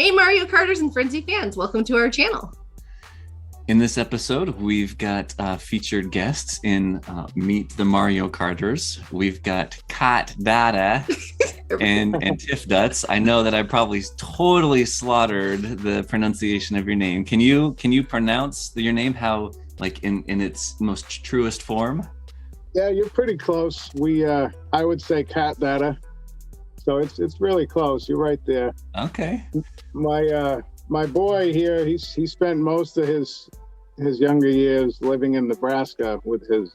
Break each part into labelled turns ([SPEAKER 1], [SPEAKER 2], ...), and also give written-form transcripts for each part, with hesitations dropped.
[SPEAKER 1] Hey Mario Karters and Frenzy fans, welcome to our channel.
[SPEAKER 2] In this episode, we've got featured guests in Meet the Mario Karters. We've got Kaht, Dahta, and Tifduts. I know that I probably totally slaughtered the pronunciation of your name. Can you pronounce your name how, like, in its most truest form?
[SPEAKER 3] Yeah, you're pretty close. I would say Kaht, Dahta. So it's really close. You're right there.
[SPEAKER 2] Okay.
[SPEAKER 3] My boy here, he spent most of his younger years living in Nebraska with his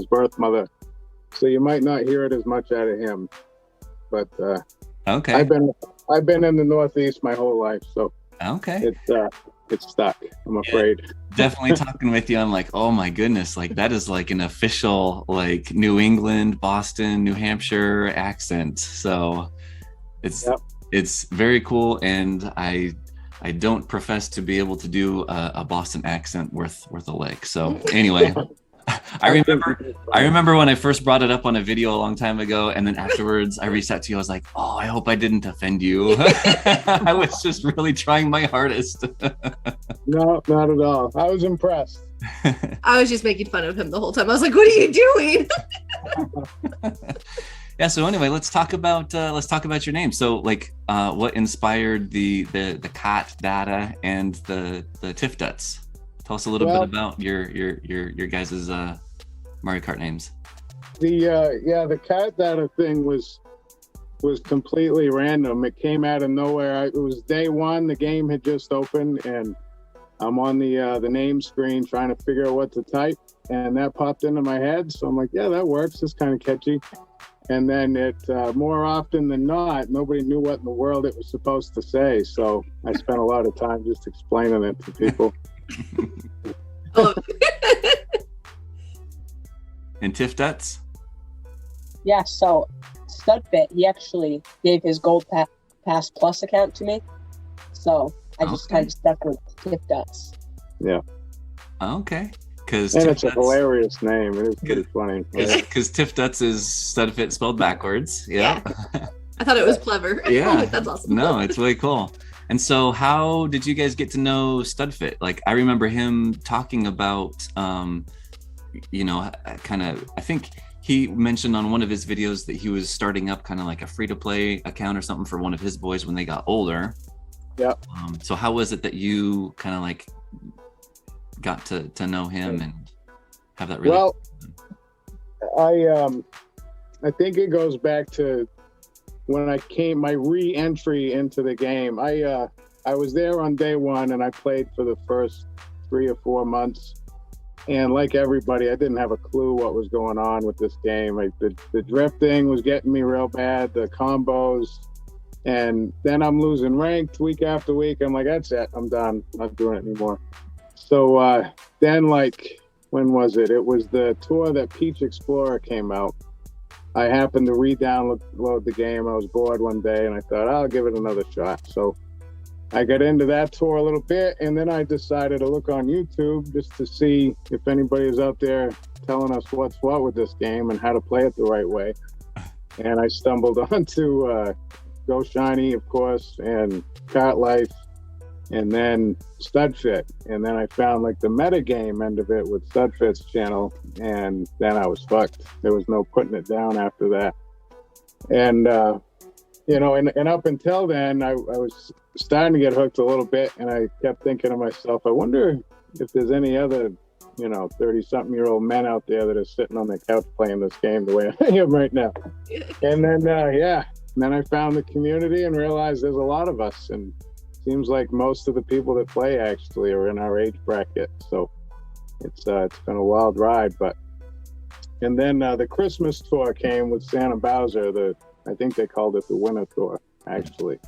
[SPEAKER 3] birth mother. So you might not hear it as much out of him. But
[SPEAKER 2] okay.
[SPEAKER 3] I've been in the Northeast my whole life, so
[SPEAKER 2] okay.
[SPEAKER 3] It's stuck, I'm afraid.
[SPEAKER 2] Definitely talking with you, I'm like, oh my goodness, like that is like an official like New England, Boston, New Hampshire accent. So it's very cool, and I don't profess to be able to do a Boston accent worth a lick. So anyway, I remember when I first brought it up on a video a long time ago, and then afterwards I reached out to you. I was like, oh, I hope I didn't offend you. I was just really trying my hardest.
[SPEAKER 3] No, not at all. I was impressed.
[SPEAKER 1] I was just making fun of him the whole time. I was like, what are you doing?
[SPEAKER 2] Yeah, so anyway, let's talk about your name. So like what inspired the Kaht, Dahta, and the Tifduts? Tell us a little bit about your guys' Mario Kart names.
[SPEAKER 3] The Kaht, Dahta thing was completely random. It came out of nowhere. It was day one. The game had just opened, and I'm on the name screen trying to figure out what to type, and that popped into my head. So I'm like, yeah, that works. It's kind of catchy. And then it more often than not, nobody knew what in the world it was supposed to say. So I spent a lot of time just explaining it to people.
[SPEAKER 2] And Tifduts?
[SPEAKER 4] Yeah, so studfit, he actually gave his Gold Pass Plus account to me. So I just kind of stuck with Tifduts.
[SPEAKER 3] Yeah.
[SPEAKER 2] Okay.
[SPEAKER 3] And it's a hilarious name. It is pretty funny.
[SPEAKER 2] Because Tifduts is studfit spelled backwards. Yeah.
[SPEAKER 1] I thought it was clever.
[SPEAKER 2] Yeah.
[SPEAKER 1] That's awesome.
[SPEAKER 2] No, it's really cool. And so how did you guys get to know studfit? Like, I remember him talking about, I think he mentioned on one of his videos that he was starting up kind of like a free-to-play account or something for one of his boys when they got older.
[SPEAKER 3] Yeah.
[SPEAKER 2] So how was it that you kind of like got to know him and have that really?
[SPEAKER 3] Well, I think it goes back to when my re-entry into the game. I was there on day one, and I played for the first 3 or 4 months. And like everybody, I didn't have a clue what was going on with this game. Like the drifting was getting me real bad, the combos, and then I'm losing ranked week after week. I'm like, that's it, I'm done, not doing it anymore. So then, like, when was it? It was the tour that Peach Explorer came out. I happened to re-download the game. I was bored one day, and I thought, I'll give it another shot. So I got into that tour a little bit, and then I decided to look on YouTube just to see if anybody is out there telling us what's what with this game and how to play it the right way. And I stumbled onto Go Shiny, of course, and Kart Life, and then studfit. And then I found like the metagame end of it with studfit's channel, and then I was fucked. There was no putting it down after that. And and up until then, I was starting to get hooked a little bit, and I kept thinking to myself, I wonder if there's any other 30-something-year-old men out there that are sitting on their couch playing this game the way I am right now. And then then I found the community and realized there's a lot of us, and seems like most of the people that play actually are in our age bracket. So it's been a wild ride. And then the Christmas tour came with Santa Bowser. I think they called it the Winter Tour, actually.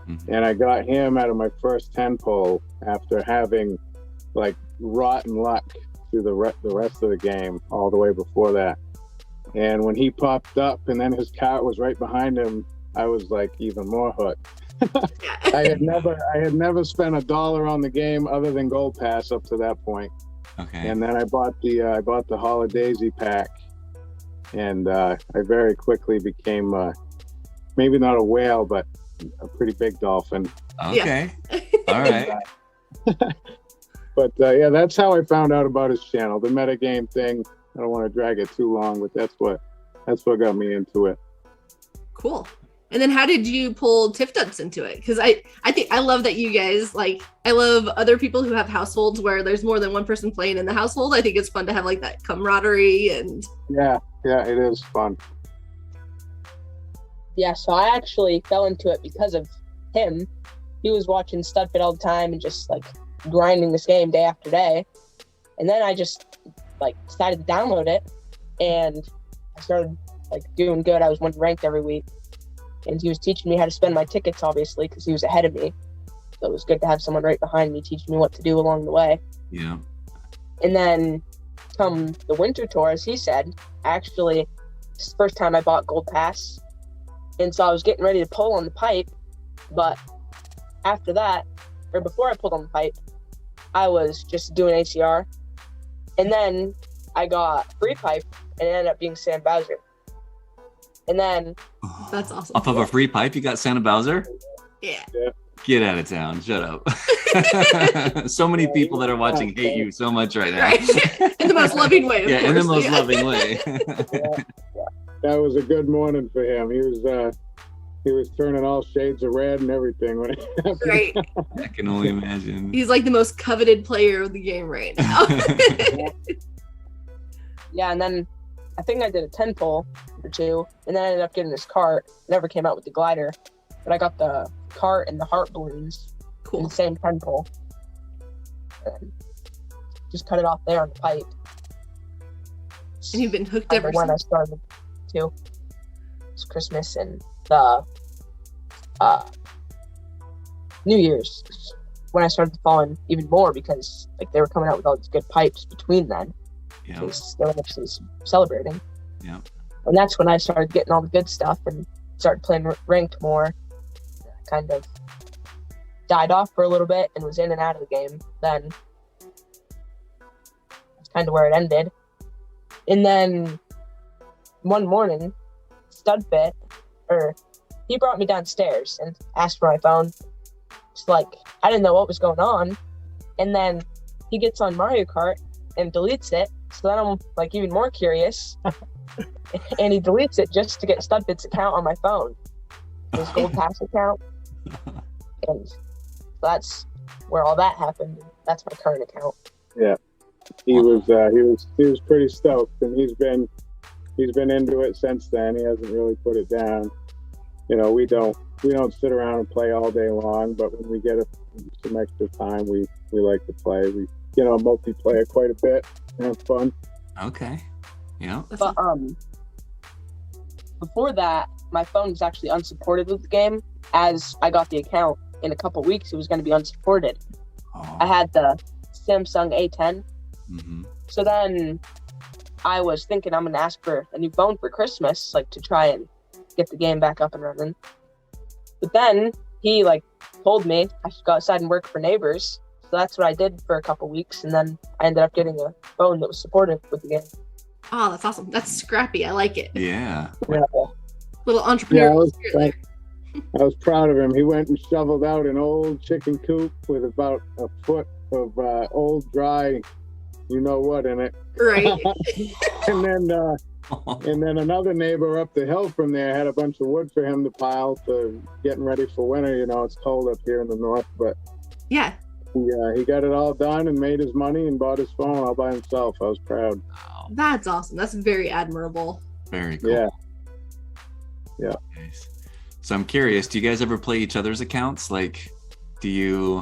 [SPEAKER 3] Mm-hmm. And I got him out of my first 10 pole after having like rotten luck through the rest of the game all the way before that. And when he popped up and then his cart was right behind him, I was like even more hooked. I had never spent $1 on the game other than Gold Pass up to that point.
[SPEAKER 2] Okay.
[SPEAKER 3] And then I bought the Holidaisy pack, and I very quickly became maybe not a whale, but a pretty big dolphin.
[SPEAKER 2] Okay. All right.
[SPEAKER 3] But yeah, that's how I found out about his channel, the metagame thing. I don't want to drag it too long, but that's what got me into it.
[SPEAKER 1] Cool. And then how did you pull Tifduts into it? Because I think I love that you guys like, I love other people who have households where there's more than one person playing in the household. I think it's fun to have like that camaraderie and
[SPEAKER 3] yeah, it is fun.
[SPEAKER 4] Yeah, so I actually fell into it because of him. He was watching studfit all the time and just like grinding this game day after day. And then I just like decided to download it, and I started like doing good. I was winning ranked every week, and he was teaching me how to spend my tickets, obviously, because he was ahead of me. So it was good to have someone right behind me teaching me what to do along the way.
[SPEAKER 2] Yeah.
[SPEAKER 4] And then come the winter tour, as he said, actually, this is the first time I bought Gold Pass. And so I was getting ready to pull on the pipe, but after that, or before I pulled on the pipe, I was just doing ACR. And then I got free pipe, and it ended up being Sam Bowser. And then...
[SPEAKER 1] That's awesome.
[SPEAKER 2] Off of a free pipe, you got Santa Bowser?
[SPEAKER 1] Yeah.
[SPEAKER 2] Get out of town. Shut up. So many people that are watching hate you so much right now.
[SPEAKER 1] Right. In the most loving way, of course.
[SPEAKER 2] In the most loving way.
[SPEAKER 3] That was a good morning for him. He was turning all shades of red and everything when it happened.
[SPEAKER 1] Right.
[SPEAKER 2] I can only imagine.
[SPEAKER 1] He's like the most coveted player of the game right now.
[SPEAKER 4] Yeah, and then I think I did a 10 pull or two, and then I ended up getting this cart. Never came out with the glider, but I got the cart and the heart balloons in
[SPEAKER 1] Cool.
[SPEAKER 4] the same 10 pull. And just cut it off there on the pipe.
[SPEAKER 1] And you've been hooked
[SPEAKER 4] I
[SPEAKER 1] ever
[SPEAKER 4] when I
[SPEAKER 1] since.
[SPEAKER 4] started too. It's Christmas and the New Year's when I started falling even more, because like they were coming out with all these good pipes between then.
[SPEAKER 2] Yeah.
[SPEAKER 4] Because they were actually celebrating.
[SPEAKER 2] Yeah.
[SPEAKER 4] And that's when I started getting all the good stuff and started playing ranked more. Kind of died off for a little bit and was in and out of the game. Then that's kind of where it ended. And then one morning, studfit, he brought me downstairs and asked for my phone. It's like, I didn't know what was going on. And then he gets on Mario Kart and deletes it. So then I'm like even more curious. And he deletes it just to get studfit's account on my phone, his Gold Pass account. And so that's where all that happened. That's my current account.
[SPEAKER 3] Yeah, he was pretty stoked, and he's been into it since then. He hasn't really put it down. You know, we don't sit around and play all day long, but when we get some extra time, we like to play. We multiplayer quite a bit and have fun.
[SPEAKER 2] Okay. Yeah.
[SPEAKER 4] But before that, my phone was actually unsupported with the game. As I got the account, in a couple weeks, it was going to be unsupported.
[SPEAKER 2] Oh.
[SPEAKER 4] I had the Samsung A10.
[SPEAKER 2] Mm-hmm.
[SPEAKER 4] So then I was thinking I'm going to ask for a new phone for Christmas, like to try and get the game back up and running. But then he told me I should go outside and work for neighbors. So that's what I did for a couple weeks. And then I ended up getting a phone that was supportive with the game.
[SPEAKER 1] Oh, that's awesome. That's scrappy. I like it.
[SPEAKER 2] Yeah.
[SPEAKER 4] Yeah.
[SPEAKER 1] Little entrepreneurial spirit there.
[SPEAKER 3] I was proud of him. He went and shoveled out an old chicken coop with about a foot of old dry, in it.
[SPEAKER 1] Right.
[SPEAKER 3] And then another neighbor up the hill from there had a bunch of wood for him to pile to getting ready for winter. It's cold up here in the north, but
[SPEAKER 1] Yeah.
[SPEAKER 3] he got it all done and made his money and bought his phone all by himself. I was proud.
[SPEAKER 2] Wow.
[SPEAKER 1] That's awesome. That's very admirable.
[SPEAKER 2] Very cool.
[SPEAKER 3] Yeah.
[SPEAKER 2] Nice. So I'm curious, do you guys ever play each other's accounts? Do you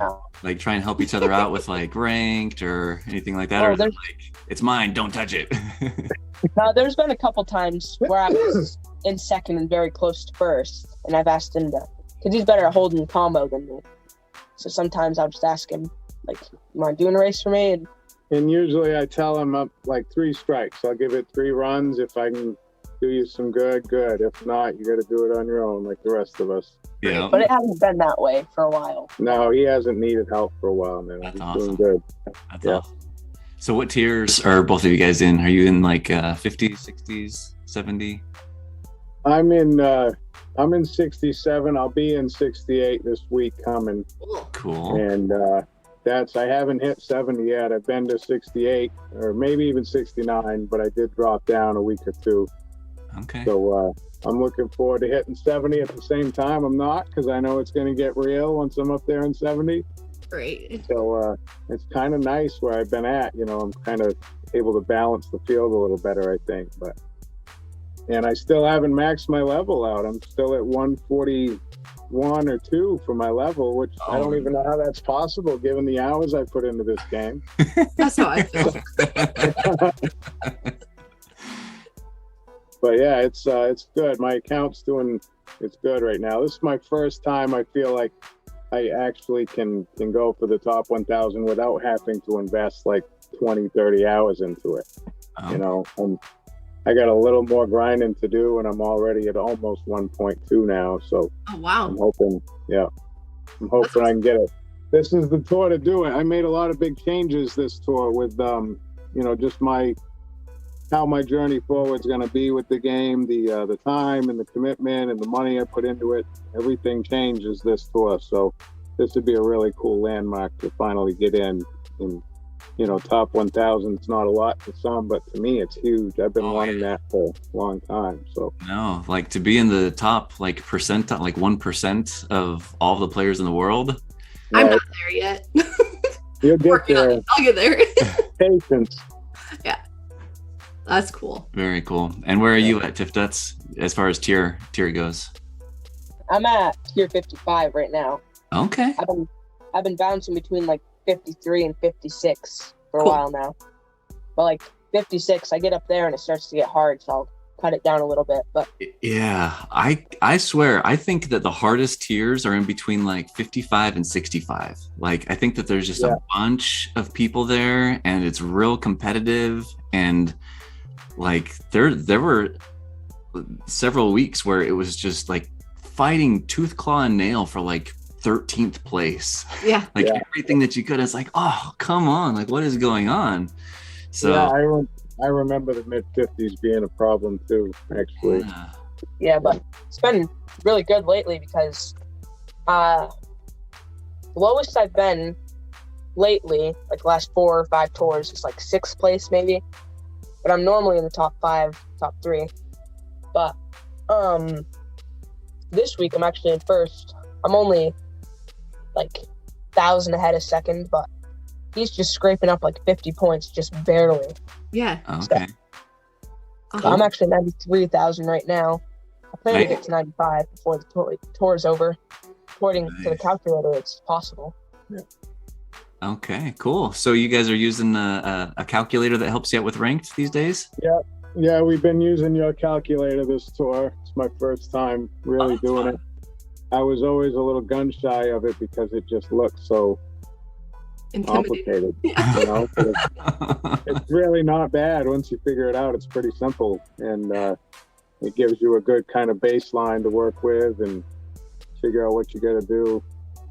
[SPEAKER 2] try and help each other out with ranked or anything like that? Or is it it's mine, don't touch it?
[SPEAKER 4] There's been a couple times where I was in second and very close to first, and I've asked him to, because he's better at holding combo than me. So sometimes I'll just ask him, you mind doing a race for me?
[SPEAKER 3] And usually I tell him up 3 strikes. I'll give it 3 runs. If I can do you some good. If not, you got to do it on your own like the rest of us.
[SPEAKER 2] Yeah.
[SPEAKER 4] But it hasn't been that way for a while.
[SPEAKER 3] No, he hasn't needed help for a while now.
[SPEAKER 2] That's
[SPEAKER 3] He's
[SPEAKER 2] awesome.
[SPEAKER 3] doing good.
[SPEAKER 2] That's awesome. So what tiers are both of you guys in? Are you in 50s, 60s, 70?
[SPEAKER 3] I'm in 67. I'll be in 68 this week coming.
[SPEAKER 2] Cool.
[SPEAKER 3] And I haven't hit 70 yet. I've been to 68 or maybe even 69, but I did drop down a week or two.
[SPEAKER 2] Okay.
[SPEAKER 3] So I'm looking forward to hitting 70 at the same time. I'm not, because I know it's going to get real once I'm up there in 70.
[SPEAKER 1] Great.
[SPEAKER 3] So it's kind of nice where I've been at. I'm kind of able to balance the field a little better, I think. And I still haven't maxed my level out. I'm still at 141 or 2 for my level, which I don't even know how that's possible given the hours I put into this game.
[SPEAKER 1] That's how I feel.
[SPEAKER 3] But yeah, it's good. My account's it's good right now. This is my first time I feel like I actually can go for the top 1,000 without having to invest like 20, 30 hours into it. I got a little more grinding to do, and I'm already at almost 1.2 now. So
[SPEAKER 1] wow.
[SPEAKER 3] I'm hoping I can get it. This is the tour to do it. I made a lot of big changes this tour with, just how my journey forward is going to be with the game, the time and the commitment and the money I put into it. Everything changes this tour. So this would be a really cool landmark to finally get in. And, top 1,000 is not a lot to some, but to me, it's huge. I've been wanting that for a long time. So
[SPEAKER 2] no, like to be in the top like 1% of all the players in the world.
[SPEAKER 1] I'm not there yet.
[SPEAKER 3] You'll get there.
[SPEAKER 1] I'll get there.
[SPEAKER 3] Patience.
[SPEAKER 1] Yeah. That's cool.
[SPEAKER 2] Very cool. And where are you at, Tifduts, as far as tier goes?
[SPEAKER 4] I'm at tier 55 right now.
[SPEAKER 2] Okay.
[SPEAKER 4] I've been bouncing between like 53 and 56 for a while now. But like 56, I get up there and it starts to get hard, so I'll cut it down a little bit. But
[SPEAKER 2] yeah, I swear, I think that the hardest tiers are in between like 55 and 65. Like I think that there's just a bunch of people there, and it's real competitive. And like there were several weeks where it was just like fighting tooth, claw, and nail for like 13th place.
[SPEAKER 1] Yeah.
[SPEAKER 2] Everything that you could. It's like, oh, come on. Like, what is going on? So
[SPEAKER 3] yeah, I remember the mid 50s being a problem too, actually.
[SPEAKER 4] Yeah, but it's been really good lately because the lowest I've been lately, like the last 4 or 5 tours, is like 6th place maybe. But I'm normally in the top 5, top 3. But this week I'm actually in 1st. I'm only like 1,000 ahead of 2nd, but he's just scraping up like 50 points, just barely.
[SPEAKER 1] Yeah.
[SPEAKER 2] Okay.
[SPEAKER 4] So I'm actually 93,000 right now. I plan to get to 95 before the tour's over. According to the calculator, it's possible.
[SPEAKER 3] Yeah.
[SPEAKER 2] Okay, cool. So you guys are using a calculator that helps you out with ranked these days?
[SPEAKER 3] Yeah, we've been using your calculator this tour. It's my first time really doing it. I was always a little gun shy of it because it just looks so complicated. It's really not bad once you figure it out. It's pretty simple, and it gives you a good kind of baseline to work with and figure out what you got to do.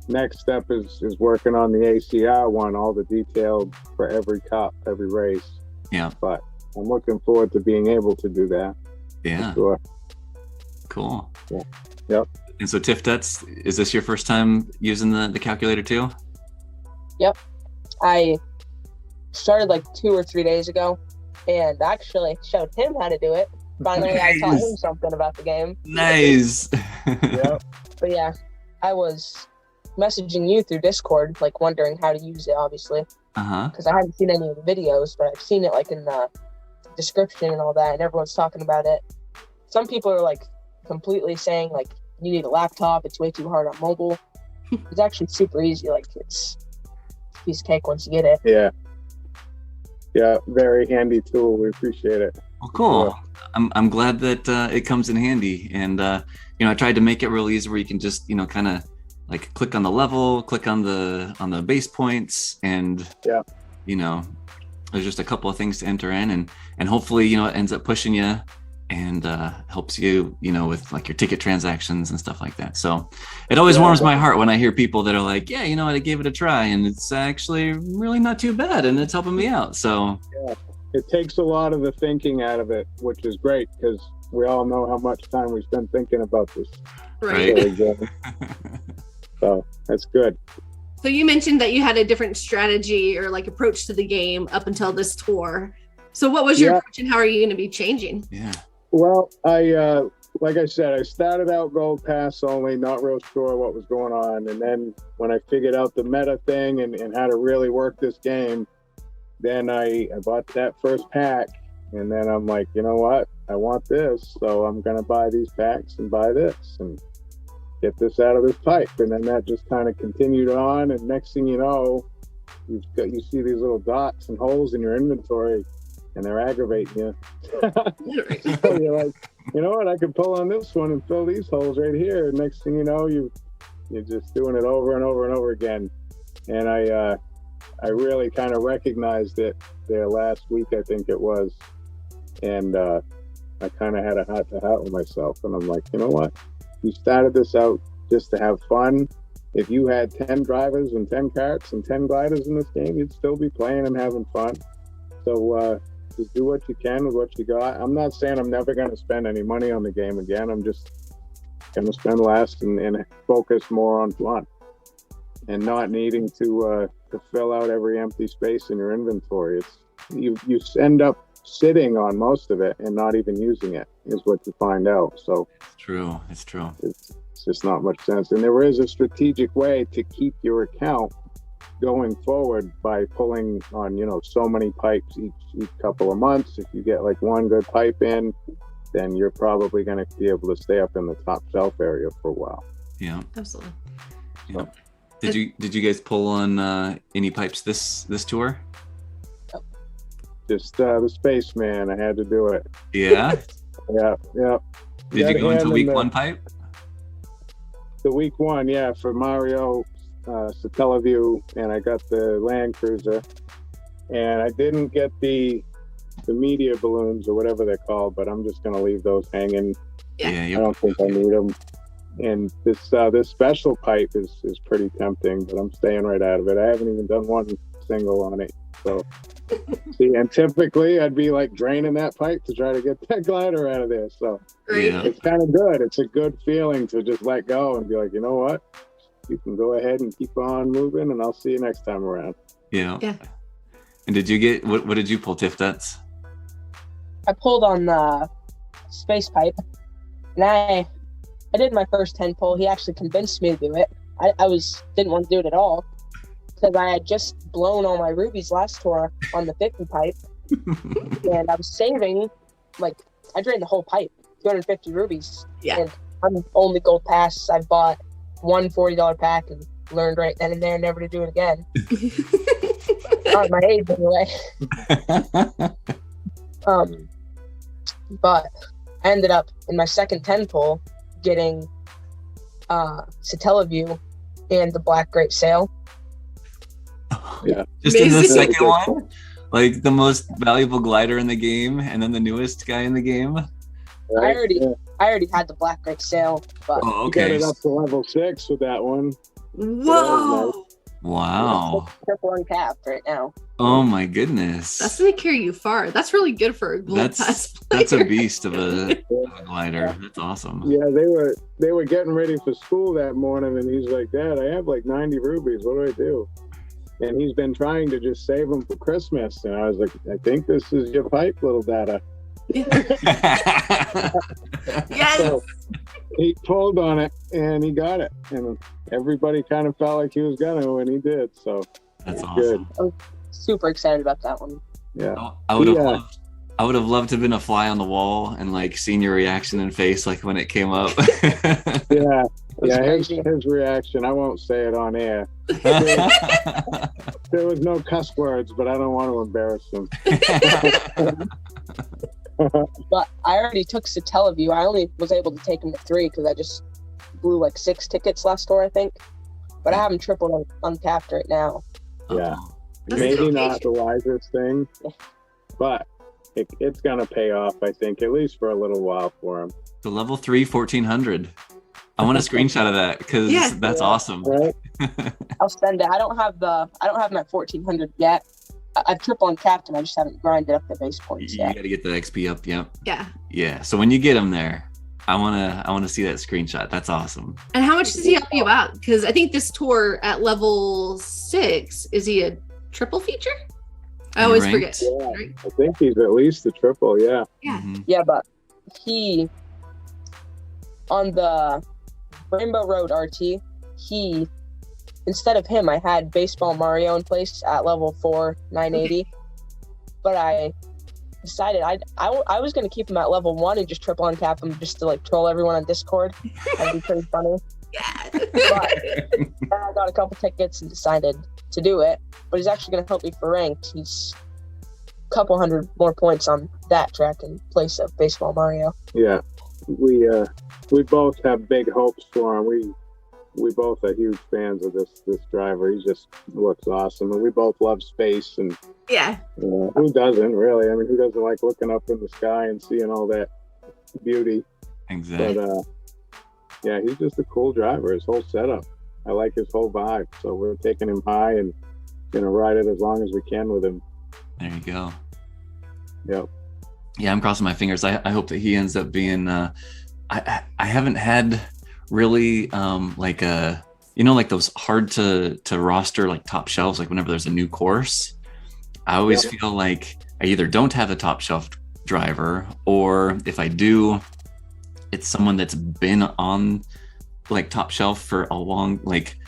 [SPEAKER 3] Next step is working on the ACR one, all the detailed for every cup, every race.
[SPEAKER 2] Yeah.
[SPEAKER 3] But I'm looking forward to being able to do that.
[SPEAKER 2] Yeah.
[SPEAKER 3] Sure.
[SPEAKER 2] Cool.
[SPEAKER 3] Yeah. Yep.
[SPEAKER 2] And so Tifduts, is this your first time using the calculator too?
[SPEAKER 4] Yep. I started like 2 or 3 days ago and actually showed him how to do it. Finally,
[SPEAKER 2] Nice.
[SPEAKER 4] I taught him something about the game.
[SPEAKER 2] Nice.
[SPEAKER 3] Yep.
[SPEAKER 4] But yeah, I was messaging you through Discord, like wondering how to use it, obviously. Because I haven't seen any of the videos, but I've seen it like in the description and all that, and everyone's talking about it. Some people are like completely saying like you need a laptop, it's way too hard on mobile. It's actually super easy, like it's a piece of cake once you get it.
[SPEAKER 3] Yeah, very handy tool. We appreciate it.
[SPEAKER 2] Well, cool.
[SPEAKER 3] Yeah.
[SPEAKER 2] I'm glad that it comes in handy, and I tried to make it real easy where you can just kind of like click on the level, click on the base points, and there's just a couple of things to enter in, and hopefully it ends up pushing you and helps you with like your ticket transactions and stuff like that. So it always warms my heart when I hear people that are like, I gave it a try and it's actually really not too bad and it's helping me out. So
[SPEAKER 3] it takes a lot of the thinking out of it, which is great because we all know how much time we spend thinking about this.
[SPEAKER 1] Right.
[SPEAKER 2] Right.
[SPEAKER 3] game. So that's good.
[SPEAKER 1] So you mentioned that you had a different strategy or like approach to the game up until this tour. So what was your approach and how are you going to be changing?
[SPEAKER 2] Yeah.
[SPEAKER 3] Well, like I said, I started out Gold Pass only, not real sure what was going on. And then when I figured out the meta thing and how to really work this game, then I bought that first pack. And then I'm like, you know what? I want this. So I'm going to buy these packs and buy this and get this out of this pipe. And then that just kind of continued on. And next thing you know, you see these little dots and holes in your inventory and they're aggravating you. So you're like, you know what? I could pull on this one and fill these holes right here. And next thing you know, you're just doing it over and over and over again. And I really kind of recognized it there last week, I think it was. And I kind of had a heart-to-heart with myself. And I'm like, you know what? You started this out just to have fun. If you had 10 drivers and 10 carts and 10 gliders in this game, you'd still be playing and having fun. So just do what you can with what you got. I'm not saying I'm never going to spend any money on the game again. I'm just going to spend less and focus more on fun and not needing to fill out every empty space in your inventory. You end up sitting on most of it and not even using it is what you find out. So
[SPEAKER 2] It's true.
[SPEAKER 3] it's just not much sense. And there is a strategic way to keep your account going forward by pulling on, so many pipes each couple of months. If you get like one good pipe in, then you're probably going to be able to stay up in the top shelf area for a while.
[SPEAKER 2] Yeah.
[SPEAKER 1] Absolutely.
[SPEAKER 2] Yeah. Did you guys pull on any pipes this tour?
[SPEAKER 3] Just the Spaceman, I had to do it.
[SPEAKER 2] Yeah.
[SPEAKER 3] Yeah.
[SPEAKER 2] Did you go into week one pipe?
[SPEAKER 3] The week one, yeah, for Mario Satellaview, and I got the Land Cruiser, and I didn't get the media balloons or whatever they're called, but I'm just gonna leave those hanging.
[SPEAKER 2] Yeah.
[SPEAKER 3] I don't think I need them. And this special pipe is pretty tempting, but I'm staying right out of it. I haven't even done one single on it. So see, and typically I'd be like draining that pipe to try to get that glider out of there. So
[SPEAKER 2] Yeah.
[SPEAKER 3] it's kind of good. It's a good feeling to just let go and be like, you know what? You can go ahead and keep on moving, and I'll see you next time around.
[SPEAKER 2] Yeah.
[SPEAKER 1] Yeah.
[SPEAKER 2] And did you get what did you pull, Tifduts?
[SPEAKER 4] I pulled on the space pipe, and I did my first 10 pull. He actually convinced me to do it. I didn't want to do it at all because I had just blown all my rubies last tour on the 50 pipe, and I was saving, like, I drained the whole pipe, 250 rubies.
[SPEAKER 1] Yeah.
[SPEAKER 4] And I'm only Gold Pass. I bought one $40 pack and learned right then and there never to do it again. Not at my age anyway. But I ended up in my second 10 pull getting Satellaview and the Black Great Sail.
[SPEAKER 3] Yeah.
[SPEAKER 2] Just in the
[SPEAKER 1] Amazing.
[SPEAKER 2] second one? Like the most valuable glider in the game and then the newest guy in the game?
[SPEAKER 3] Right?
[SPEAKER 4] I already had the Black Great Sail, but
[SPEAKER 2] Oh,
[SPEAKER 3] You got
[SPEAKER 2] okay.
[SPEAKER 3] it up to level 6 with that one.
[SPEAKER 1] Whoa.
[SPEAKER 2] Wow.
[SPEAKER 4] triple uncapped right now.
[SPEAKER 2] Oh my goodness.
[SPEAKER 1] That's gonna carry you far. That's really good for a Gold Pass player.
[SPEAKER 2] That's a beast of a glider. That's awesome.
[SPEAKER 3] Yeah, they were getting ready for school that morning, and he's like, "Dad, I have like 90 rubies. What do I do?" And he's been trying to just save them for Christmas. And I was like, "I think this is your pipe, little Dahta."
[SPEAKER 1] Yes.
[SPEAKER 3] So he pulled on it, and he got it. And everybody kind of felt like he was gonna, and he did. So
[SPEAKER 2] That's
[SPEAKER 3] good.
[SPEAKER 2] awesome.
[SPEAKER 4] Super excited about that one.
[SPEAKER 3] Yeah.
[SPEAKER 2] I would have
[SPEAKER 3] Yeah.
[SPEAKER 2] loved. I would have loved to have been a fly on the wall and like seen your reaction and face like when it came up.
[SPEAKER 3] Yeah. Yeah,
[SPEAKER 4] crazy.
[SPEAKER 3] his reaction, I won't say it on air. There was no cuss words, but I don't want to embarrass him.
[SPEAKER 4] But I already took Satellaview. I only was able to take him to 3 because I just blew like 6 tickets last tour, I think. But I have him triple uncapped right now.
[SPEAKER 3] Yeah.
[SPEAKER 1] That's
[SPEAKER 3] Maybe
[SPEAKER 1] okay.
[SPEAKER 3] not the wisest thing, but it's going to pay off, I think, at least for a little while for him.
[SPEAKER 2] The level 3 1400. I want a screenshot of that because
[SPEAKER 1] Yeah.
[SPEAKER 2] that's awesome.
[SPEAKER 3] Right?
[SPEAKER 4] I'll send it. I don't have him at 1400 yet. I've triple uncapped him. I just haven't grinded up the base points
[SPEAKER 2] You
[SPEAKER 4] yet.
[SPEAKER 2] got to get the XP up. Yep.
[SPEAKER 1] Yeah.
[SPEAKER 2] So when you get him there, I wanna see that screenshot. That's awesome.
[SPEAKER 1] And how much does he help you out? Because I think this tour at level 6, is he a triple feature? I always forget.
[SPEAKER 3] Yeah,
[SPEAKER 1] Right?
[SPEAKER 3] I think he's at least a triple. Yeah.
[SPEAKER 1] Yeah.
[SPEAKER 2] Mhm.
[SPEAKER 4] Yeah, but he on the Rainbow Road RT, instead of him, I had Baseball Mario in place at level 4, 980. But I decided I was gonna keep him at level 1 and just triple uncap him just to like troll everyone on Discord. That'd be pretty funny.
[SPEAKER 1] Yeah.
[SPEAKER 4] But then I got a couple tickets and decided to do it. But he's actually gonna help me for ranked. He's a couple hundred more points on that track in place of Baseball Mario.
[SPEAKER 3] Yeah. We both have big hopes for him. We both are huge fans of this driver. He just looks awesome, and we both love space. And
[SPEAKER 1] Yeah.
[SPEAKER 3] who doesn't really? I mean, who doesn't like looking up in the sky and seeing all that beauty?
[SPEAKER 2] Exactly.
[SPEAKER 3] But yeah, he's just a cool driver. His whole setup, I like his whole vibe. So we're taking him high and gonna ride it as long as we can with him.
[SPEAKER 2] There you go.
[SPEAKER 3] Yep.
[SPEAKER 2] Yeah, I'm crossing my fingers. I hope that he ends up being. I haven't had really like like those hard to roster like top shelves. Like whenever there's a new course, I always feel like I either don't have a top shelf driver, or if I do, it's someone that's been on like top shelf for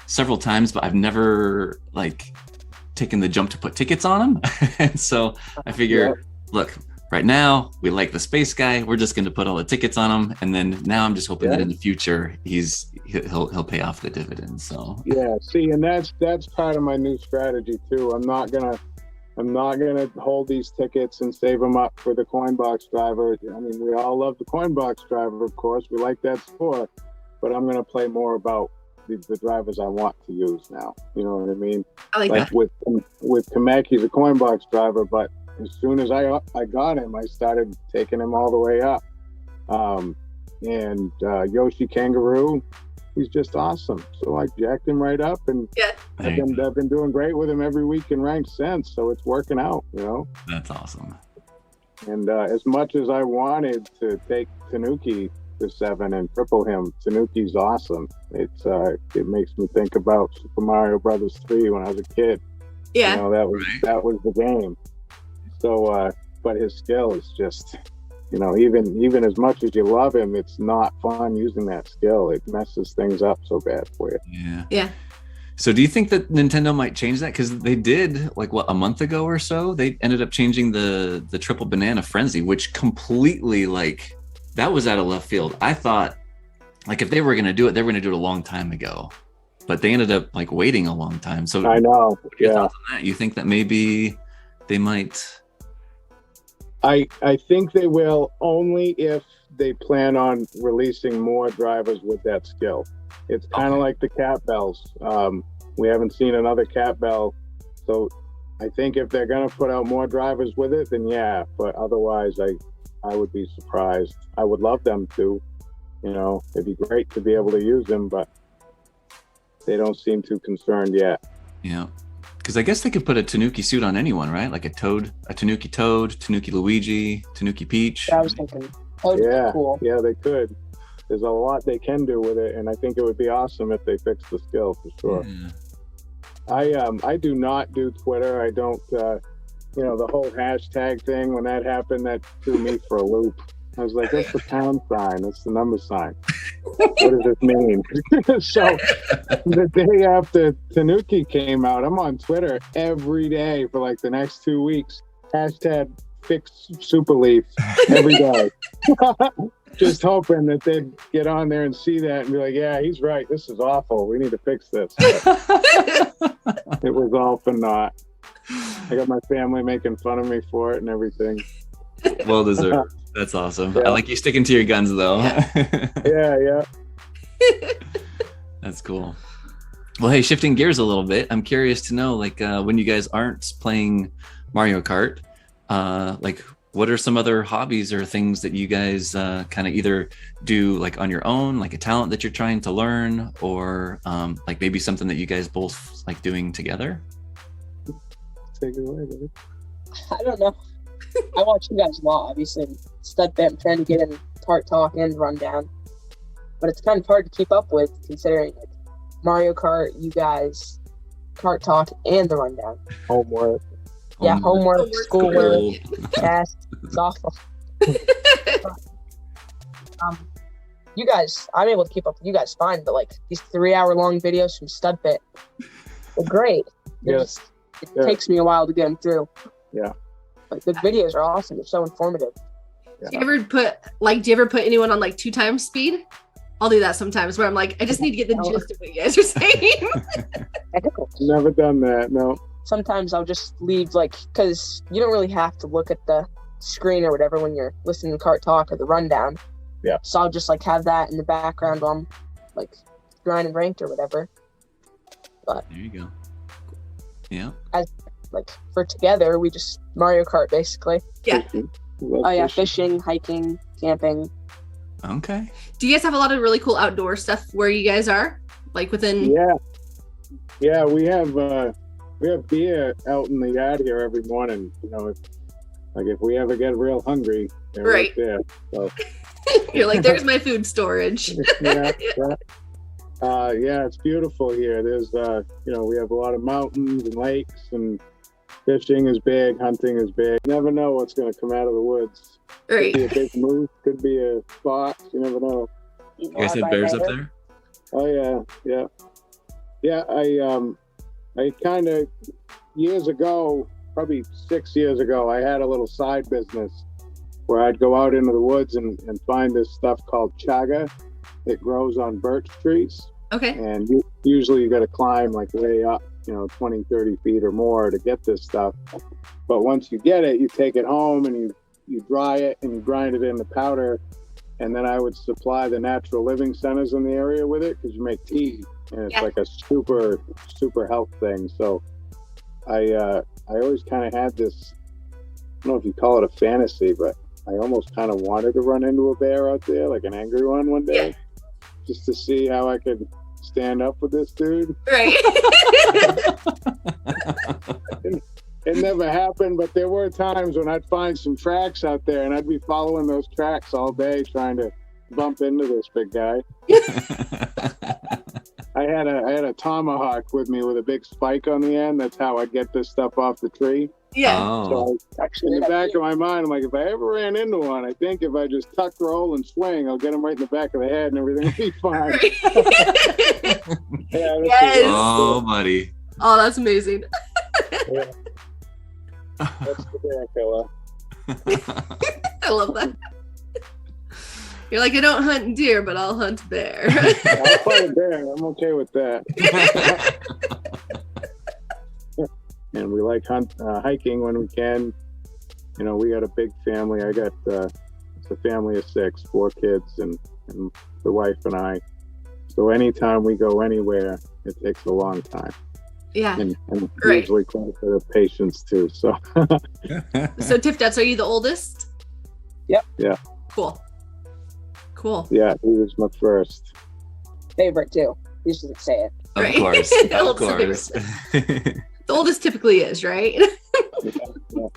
[SPEAKER 2] several times, but I've never like taken the jump to put tickets on them. And so I figure, look, right now we like the space guy. We're just going to put all the tickets on him, and then now I'm just hoping that in the future he'll pay off the dividends. So
[SPEAKER 3] yeah, see, and that's part of my new strategy too. I'm not gonna hold these tickets and save them up for the coin box driver. I mean, we all love the coin box driver, of course. We like that sport, but I'm gonna play more about the drivers I want to use now. You know what I mean?
[SPEAKER 1] I like that.
[SPEAKER 3] With Kamek, he's a coin box driver, but as soon as I got him, I started taking him all the way up. And Yoshi Kangaroo, he's just awesome. So I jacked him right up, and I've been doing great with him every week in ranked since. So it's working out, you know.
[SPEAKER 2] That's awesome.
[SPEAKER 3] And as much as I wanted to take Tanuki to 7 and triple him, Tanuki's awesome. It makes me think about Super Mario Brothers 3 when I was a kid.
[SPEAKER 1] Yeah.
[SPEAKER 3] You know, that was the game. So, but his skill is just, you know, even as much as you love him, it's not fun using that skill. It messes things up so bad for you.
[SPEAKER 2] Yeah.
[SPEAKER 1] Yeah.
[SPEAKER 2] So do you think that Nintendo might change that? Because they did, like, what, a month ago or so? They ended up changing the triple banana frenzy, which completely, like, that was out of left field. I thought, like, if they were going to do it, they were going to do it a long time ago. But they ended up, like, waiting a long time. So
[SPEAKER 3] I know.
[SPEAKER 2] What are your thoughts on that? You think that maybe they might...
[SPEAKER 3] I think they will, only if they plan on releasing more drivers with that skill. It's kind of like the cat bells. We haven't seen another cat bell. So I think if they're going to put out more drivers with it, then yeah. But otherwise, I would be surprised. I would love them to. You know, it'd be great to be able to use them, but they don't seem too concerned yet.
[SPEAKER 2] Yeah. Because I guess they could put a Tanuki suit on anyone, right? Like a Tanuki Toad, Tanuki Luigi, Tanuki Peach.
[SPEAKER 4] Yeah, I was thinking. Toad would be cool.
[SPEAKER 3] Yeah, they could. There's a lot they can do with it, and I think it would be awesome if they fix the skill for sure. Yeah. I do not do Twitter. I don't. The whole hashtag thing, when that happened, that threw me for a loop. I was like, that's the pound sign. That's the number sign. What does this mean? So the day after Tanuki came out, I'm on Twitter every day for like the next 2 weeks. Hashtag fix Super Leaf every day. Just hoping that they'd get on there and see that and be like, yeah, he's right. This is awful. We need to fix this. But it was all for naught. I got my family making fun of me for it and everything.
[SPEAKER 2] Well deserved. That's awesome.
[SPEAKER 3] Yeah.
[SPEAKER 2] I like you sticking to your guns, though.
[SPEAKER 3] Yeah.
[SPEAKER 2] That's cool. Well, hey, shifting gears a little bit, I'm curious to know, like, when you guys aren't playing Mario Kart, like, what are some other hobbies or things that you guys kind of either do, like, on your own, like a talent that you're trying to learn, or like maybe something that you guys both like doing together?
[SPEAKER 3] take it away, baby.
[SPEAKER 4] I don't know. I watch you guys a lot, obviously. Studfit, I'm trying to get in Kart Talk and Rundown. But it's kind of hard to keep up with considering like Mario Kart, you guys, Kart Talk, and the Rundown.
[SPEAKER 3] Homework.
[SPEAKER 4] Yeah, homework, schoolwork,
[SPEAKER 2] School.
[SPEAKER 4] tests. It's awful. You guys, I'm able to keep up with you guys fine, but like these 3-hour-long videos from Studfit, they're great.
[SPEAKER 3] Yes.
[SPEAKER 4] It takes me a while to get them through.
[SPEAKER 3] Yeah.
[SPEAKER 4] Like the videos are awesome. They're so informative.
[SPEAKER 3] Yeah.
[SPEAKER 1] Do you ever put anyone on like 2 times speed? I'll do that sometimes where I'm like, I just need to get the gist of what you guys are saying.
[SPEAKER 3] Never done that. No.
[SPEAKER 4] Sometimes I'll just leave because you don't really have to look at the screen or whatever when you're listening to Kart Talk or the Rundown.
[SPEAKER 3] Yeah.
[SPEAKER 4] So I'll just have that in the background while I'm grinding ranked or whatever. But
[SPEAKER 2] There you go. Yeah.
[SPEAKER 4] for together, we just Mario Kart basically.
[SPEAKER 1] Yeah.
[SPEAKER 3] Love
[SPEAKER 4] Oh yeah,
[SPEAKER 3] fishing.
[SPEAKER 4] fishing, hiking, camping.
[SPEAKER 2] Okay.
[SPEAKER 1] Do you guys have a lot of really cool outdoor stuff where you guys are? Like within
[SPEAKER 3] Yeah, we have beer out in the yard here every morning. You know, if we ever get real hungry, they're right there. So
[SPEAKER 1] you're like, there's my food storage.
[SPEAKER 3] yeah, it's beautiful here. There's we have a lot of mountains and lakes, and fishing is big, hunting is big. You never know what's going to come out of the woods.
[SPEAKER 1] Right.
[SPEAKER 3] Could be a big moose, could be a fox. You never know.
[SPEAKER 2] You guys have bears up there?
[SPEAKER 3] Oh yeah. I kind of years ago, probably 6 years ago, I had a little side business where I'd go out into the woods and find this stuff called chaga. It grows on birch trees.
[SPEAKER 1] Okay.
[SPEAKER 3] And usually you got to climb way up, 20, 30 feet or more to get this stuff. But once you get it, you take it home and you dry it and you grind it into powder. And then I would supply the natural living centers in the area with it because you make tea. And it's like a super, super health thing. So I always kind of had this, I don't know if you call it a fantasy, but I almost kind of wanted to run into a bear out there, like an angry one day, just to see how I could stand up with this dude.
[SPEAKER 1] Right.
[SPEAKER 3] It never happened, but there were times when I'd find some tracks out there and I'd be following those tracks all day trying to bump into this big guy. I had a tomahawk with me with a big spike on the end. That's how I get this stuff off the tree.
[SPEAKER 1] Yeah.
[SPEAKER 2] Oh.
[SPEAKER 3] So in the back of my mind, I'm like, if I ever ran into one, I think if I just tuck, roll, and swing, I'll get him right in the back of the head and everything will be fine.
[SPEAKER 1] Yes.
[SPEAKER 2] Oh, buddy.
[SPEAKER 1] Oh, that's amazing.
[SPEAKER 3] Yeah. That's the bear killer.
[SPEAKER 1] I love that. You're like, I don't hunt deer, but I'll hunt bear.
[SPEAKER 3] I'll fight a bear. I'm okay with that. And we like hiking when we can. We got a big family. I got it's a family of 6, 4 kids, and the wife and I. So anytime we go anywhere, it takes a long time.
[SPEAKER 1] Yeah.
[SPEAKER 3] And usually quite a bit of patience too. So.
[SPEAKER 1] So Tifduts, are you the oldest?
[SPEAKER 4] Yep.
[SPEAKER 3] Yeah.
[SPEAKER 1] Cool.
[SPEAKER 3] Yeah, he was my first.
[SPEAKER 4] Favorite too. You should say it.
[SPEAKER 2] Of
[SPEAKER 1] Right.
[SPEAKER 2] course. Of
[SPEAKER 1] Oldest
[SPEAKER 2] course.
[SPEAKER 1] The oldest typically is, right?
[SPEAKER 3] Yeah.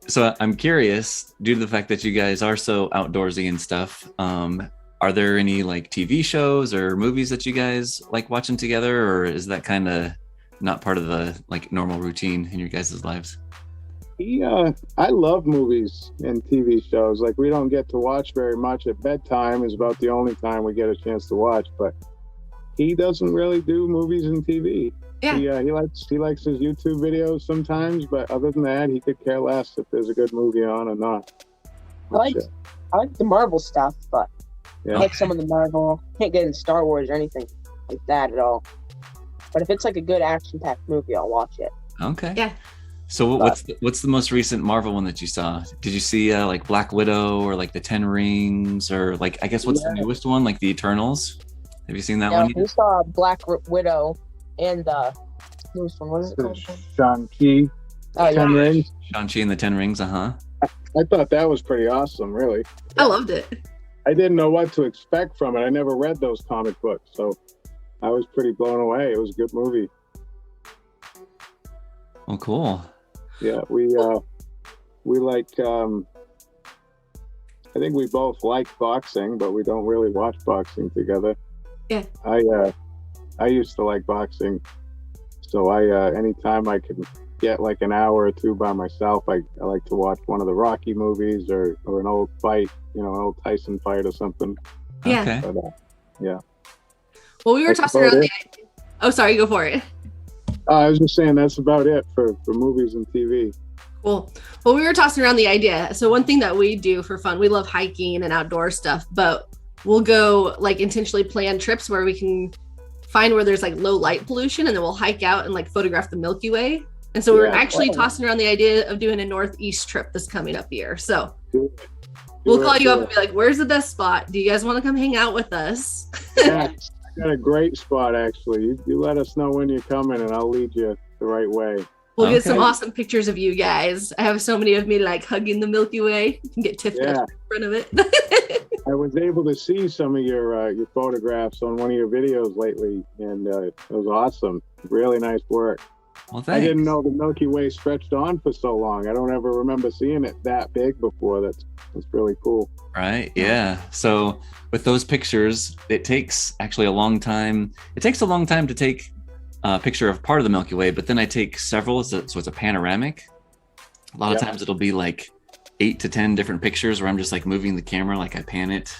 [SPEAKER 2] So I'm curious, due to the fact that you guys are so outdoorsy and stuff, are there any TV shows or movies that you guys like watching together, or is that kind of not part of the normal routine in your guys' lives?
[SPEAKER 3] I love movies and TV shows. We don't get to watch very much. At bedtime is about the only time we get a chance to watch, but he doesn't really do movies and TV.
[SPEAKER 1] Yeah.
[SPEAKER 3] He likes his YouTube videos sometimes, but other than that, he could care less if there's a good movie on or not.
[SPEAKER 4] I like the Marvel stuff, but
[SPEAKER 3] Yeah.
[SPEAKER 4] I like some of the Marvel. Can't get into Star Wars or anything like that at all. But if it's a good action-packed movie, I'll watch it.
[SPEAKER 2] Okay.
[SPEAKER 1] Yeah.
[SPEAKER 2] So what's the most recent Marvel one that you saw? Did you see Black Widow or the 10 Rings, or I guess what's the newest one, the Eternals? Have you seen that one?
[SPEAKER 4] We saw Black Widow and the newest one. What is it called?
[SPEAKER 3] Shang-Chi.
[SPEAKER 4] Oh,
[SPEAKER 3] 10 Rings.
[SPEAKER 2] Shang-Chi and the 10 Rings,
[SPEAKER 3] I thought that was pretty awesome, really.
[SPEAKER 1] I loved it.
[SPEAKER 3] I didn't know what to expect from it. I never read those comic books, so I was pretty blown away. It was a good movie.
[SPEAKER 2] Oh, cool.
[SPEAKER 3] Yeah, we like. I think we both like boxing, but we don't really watch boxing together.
[SPEAKER 1] Yeah.
[SPEAKER 3] I used to like boxing, so anytime I can get like an hour or two by myself, I like to watch one of the Rocky movies or an old fight, an old Tyson fight or something.
[SPEAKER 1] Yeah.
[SPEAKER 2] Okay.
[SPEAKER 3] But, yeah.
[SPEAKER 1] Well, we were
[SPEAKER 3] That's
[SPEAKER 1] tossing
[SPEAKER 3] about
[SPEAKER 1] around
[SPEAKER 3] it.
[SPEAKER 1] the idea. Oh, sorry, go for it.
[SPEAKER 3] I was just saying that's about it for movies and TV.
[SPEAKER 1] Cool. Well, we were tossing around the idea. So one thing that we do for fun, we love hiking and outdoor stuff, but we'll go like intentionally plan trips where we can find where there's like low light pollution, and then we'll hike out and like photograph the Milky Way. And so we're actually tossing around the idea of doing a Northeast trip this coming up year. So we'll call you up and be like, where's the best spot? Do you guys want to come hang out with us?
[SPEAKER 3] Yeah, I got a great spot actually. You let us know when you're coming and I'll lead you the right way.
[SPEAKER 1] We'll get some awesome pictures of you guys. I have so many of me like hugging the Milky Way. You can get Tifduts in front of it.
[SPEAKER 3] I was able to see some of your photographs on one of your videos lately, and it was awesome. Really nice work.
[SPEAKER 2] Well, thanks.
[SPEAKER 3] I didn't know the Milky Way stretched on for so long. I don't ever remember seeing it that big before. That's really cool.
[SPEAKER 2] Right. Yeah. So with those pictures, it takes actually a long time. It takes a long time to take a picture of part of the Milky Way, but then I take several, so it's a panoramic. A lot of times it'll be like 8 to 10 different pictures where I'm just like moving the camera, like I pan it.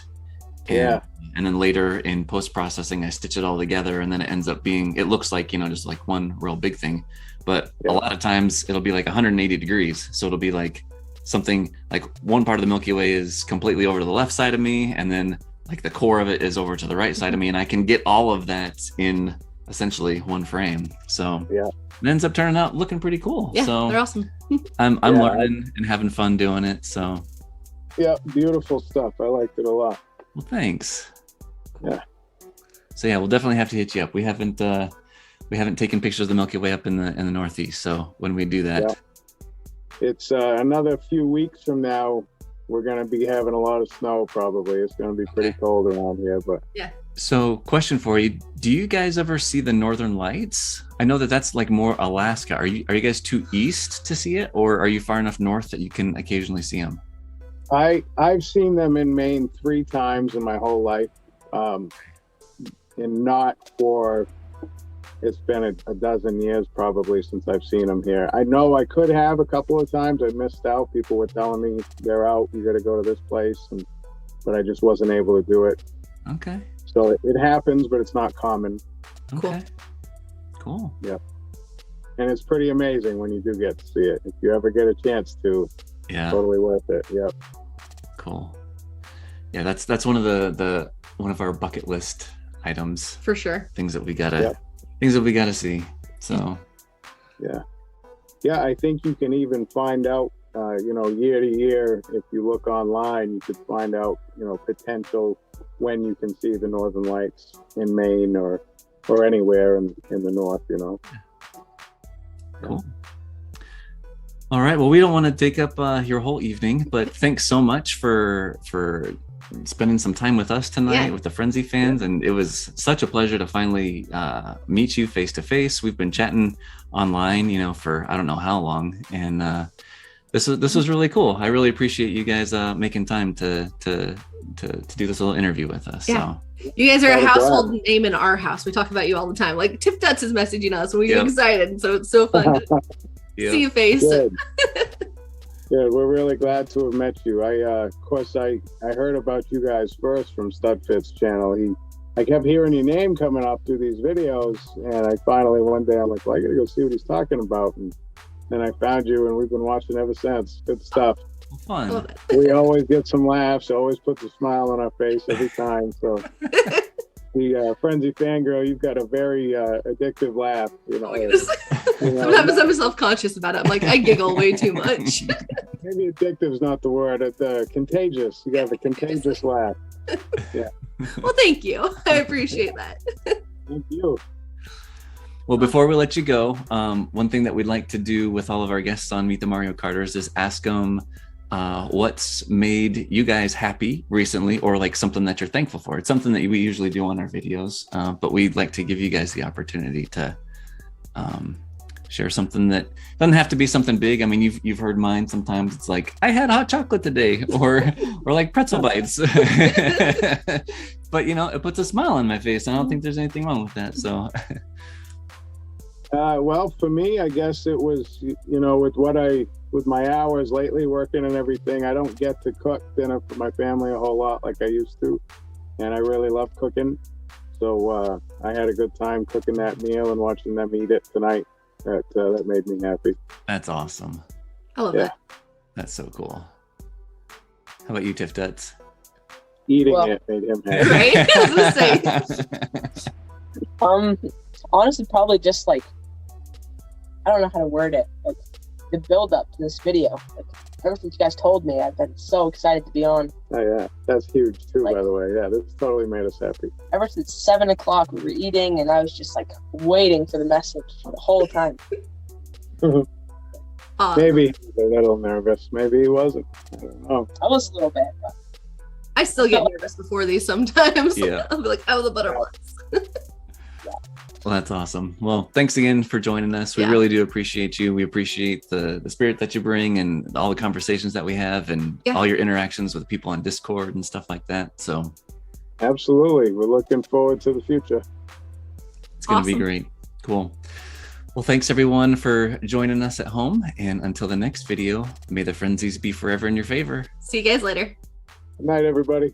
[SPEAKER 2] And then later in post-processing, I stitch it all together, and then it ends up being, it looks like, just like one real big thing. But a lot of times it'll be like 180 degrees. So it'll be like something like one part of the Milky Way is completely over to the left side of me, and then like the core of it is over to the right side of me. And I can get all of that in essentially one frame. So it ends up turning out looking pretty cool.
[SPEAKER 1] Yeah,
[SPEAKER 2] so
[SPEAKER 1] they're awesome.
[SPEAKER 2] I'm learning and having fun doing it. So
[SPEAKER 3] beautiful stuff. I liked it a lot.
[SPEAKER 2] Well, thanks.
[SPEAKER 3] Yeah.
[SPEAKER 2] So we'll definitely have to hit you up. We haven't taken pictures of the Milky Way up in the Northeast. So when we do that,
[SPEAKER 3] it's another few weeks from now. We're gonna be having a lot of snow. Probably it's gonna be pretty cold around here. But
[SPEAKER 2] So question for you: do you guys ever see the Northern Lights? I know that's like more Alaska. Are you guys too east to see it, or are you far enough north that you can occasionally see them?
[SPEAKER 3] I've seen them in Maine 3 times in my whole life, and not for. It's been a dozen years probably since I've seen them here. I know I could have a couple of times. I missed out. People were telling me they're out. You got to go to this place, but I just wasn't able to do it.
[SPEAKER 2] Okay.
[SPEAKER 3] So it happens, but it's not common.
[SPEAKER 2] Okay. Cool.
[SPEAKER 3] Yeah. And it's pretty amazing when you do get to see it. If you ever get a chance to, totally worth it. Yep.
[SPEAKER 2] Cool. Yeah, that's one of the one of our bucket list items.
[SPEAKER 1] For sure.
[SPEAKER 2] Things that we gotta see. So. Yeah, I think you can even find out, year to year, if you look online, you could find out, potential when you can see the Northern Lights in Maine or anywhere in the north, Cool. All right. Well, we don't want to take up your whole evening, but thanks so much for spending some time with us tonight with the Frenzy fans. And it was such a pleasure to finally meet you face to face. We've been chatting online, for I don't know how long. And this was really cool. I really appreciate you guys making time to do this little interview with us.
[SPEAKER 1] Yeah.
[SPEAKER 2] So
[SPEAKER 1] you guys are a household name in our house. We talk about you all the time. Like Tifduts is messaging us. We get excited. So it's so fun to see your face.
[SPEAKER 3] Good. Yeah, we're really glad to have met you. Of course, I heard about you guys first from Studfit's channel. I kept hearing your name coming up through these videos, and I finally one day I'm like, well, I gotta go see what he's talking about. And then I found you, and we've been watching ever since. Good stuff.
[SPEAKER 2] Fun.
[SPEAKER 3] We always get some laughs. Always puts a smile on our face every time. So the Frenzy fangirl, you've got a very addictive laugh.
[SPEAKER 1] Sometimes I'm self-conscious about it. I'm like, I giggle way too much.
[SPEAKER 3] Maybe addictive is not the word. It's contagious. You have a contagious laugh. Yeah.
[SPEAKER 1] Well, thank you. I appreciate that.
[SPEAKER 3] Thank you.
[SPEAKER 2] Well, before we let you go, one thing that we'd like to do with all of our guests on Meet the Mario Karters is ask them what's made you guys happy recently, or like something that you're thankful for. It's something that we usually do on our videos, but we'd like to give you guys the opportunity to share something that doesn't have to be something big. I mean, you've heard mine. Sometimes it's like, I had hot chocolate today, or like pretzel bites. But it puts a smile on my face. I don't think there's anything wrong with that. So
[SPEAKER 3] well, for me, I guess it was, with my hours lately working and everything, I don't get to cook dinner for my family a whole lot like I used to. And I really love cooking. So I had a good time cooking that meal and watching them eat it tonight. That made me happy.
[SPEAKER 2] That's awesome.
[SPEAKER 1] I love that.
[SPEAKER 2] That's so cool. How about you, Tifduts?
[SPEAKER 3] Eating it made him happy.
[SPEAKER 1] Right? I was gonna say.
[SPEAKER 4] Honestly, probably just like, I don't know how to word it. Like the build up to this video. Like ever since you guys told me, I've been so excited to be on.
[SPEAKER 3] Oh yeah, that's huge too, by the way. Yeah, this totally made us happy.
[SPEAKER 4] Ever since 7 o'clock, we were eating, and I was just like waiting for the message the whole time.
[SPEAKER 3] Maybe he was a little nervous. Maybe he wasn't. I don't know.
[SPEAKER 4] I was a little bit. But
[SPEAKER 1] I still get nervous before these sometimes.
[SPEAKER 2] Yeah.
[SPEAKER 1] I'll be like, oh, the butterflies.
[SPEAKER 2] Well, that's awesome. Well, thanks again for joining us. We really do appreciate you. We appreciate the spirit that you bring and all the conversations that we have and all your interactions with people on Discord and stuff like that. So
[SPEAKER 3] absolutely. We're looking forward to the future.
[SPEAKER 2] It's going to be great. Cool. Well, thanks everyone for joining us at home. And until the next video, may the frenzies be forever in your favor.
[SPEAKER 1] See you guys later.
[SPEAKER 3] Good night, everybody.